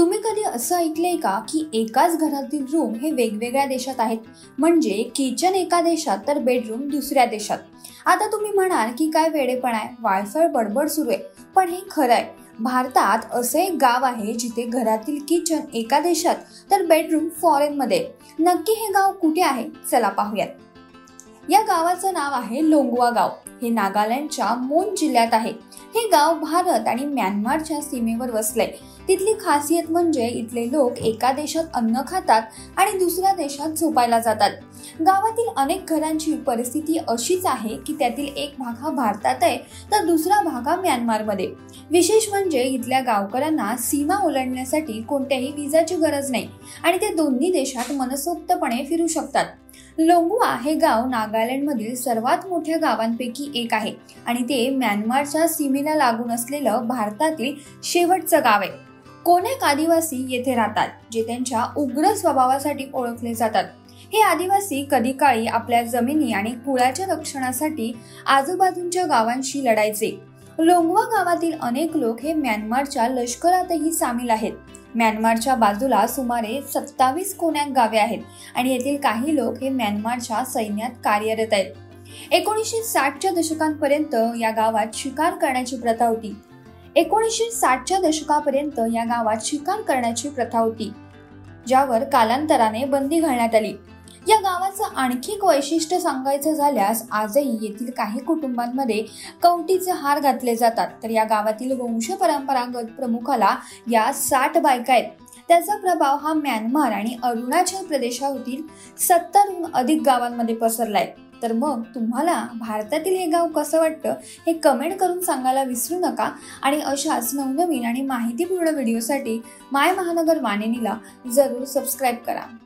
तुम्ही कधी असं ऐकलंय का की एकाच घरातील रूम हे वेगवेगळ्या देशात आहेत? म्हणजे किचन एका देशात तर बेडरूम दुसऱ्या देशात. आता तुम्ही म्हणाल की काय वेडेपण आहे, वायफळ बडबड सुरू आहे. पण हे खरं आहे. भारतात असं एक गाव आहे जिथे घरातील किचन एका देशात तर बेडरूम फॉरेन मध्ये. नक्की हे गाव कुठे आहे? चला पाहूयात. या गावाचं नाव आहे लोंगवा गाव. हे नागालँडच्या मोन जिल्ह्यात आहे. हे गाव भारत आणि म्यानमारच्या सीमेवर वसले. तिथली खासियत म्हणजे इथले लोक एका देशात अन्न खातात आणि दुसऱ्या देशात झोपायला जातात. गावातील अनेक घरांची परिस्थिती अशीच आहे की त्यातील एक भाग हा भारतात आहे तर दुसरा भाग हा म्यानमारमध्ये. विशेष म्हणजे इथल्या गावकऱ्यांना सीमा ओलांडण्यासाठी कोणत्याही विजाची गरज नाही आणि ते दोन्ही देशात मनसोक्तपणे फिरू शकतात. लोंगवा हे गाव नागालँडमधील सर्वात मोठ्या गावांपैकी एक आहे आणि ते म्यानमारच्या सीमेला लागून असलेलं भारतातील शेवटचं गाव आहे. कोनेक आदिवासी येथे राहतात, जे त्यांच्या उग्र स्वभावासाठी ओळखले जातात. हे आदिवासी कधी काळी आपल्या जमिनी आणि कुळाच्या रक्षणासाठी आजूबाजूच्या गावांशी लढायचे. लोंगवा गावातील अनेक लोक हे म्यानमारच्या लष्करातही सामील आहेत. म्यानमारच्या बाजूला सुमारे 27 कोन्याक गावे आहेत आणि येथील काही लोक हे म्यानमारच्या सैन्यात कार्यरत आहेत. 1960च्या दशकांपर्यंत या गावात शिकार करण्याची प्रथा होती. 1960च्या दशकापर्यंत या गावात शिकार करण्याची प्रथा होती, ज्यावर कालांतराने बंदी घालण्यात आली. या गावाचं आणखी एक वैशिष्ट्य सांगायचं झाल्यास आजही येथील काही कुटुंबांमध्ये कवटीचे हार घातले जातात. तर या गावातील वंशपरंपरागत प्रमुखाला या 60 बायका आहेत. त्याचा प्रभाव हा म्यानमार आणि अरुणाचल प्रदेशातील 70हून अधिक गावांमध्ये पसरलाय. तर मग तुम्हाला भारतातील हे गाव कसं वाटतं हे कमेंट करून सांगायला विसरू नका. आणि अशाच नवनवीन आणि माहितीपूर्ण व्हिडिओसाठी माय महानगर वाहिनीला जरूर सबस्क्राईब करा.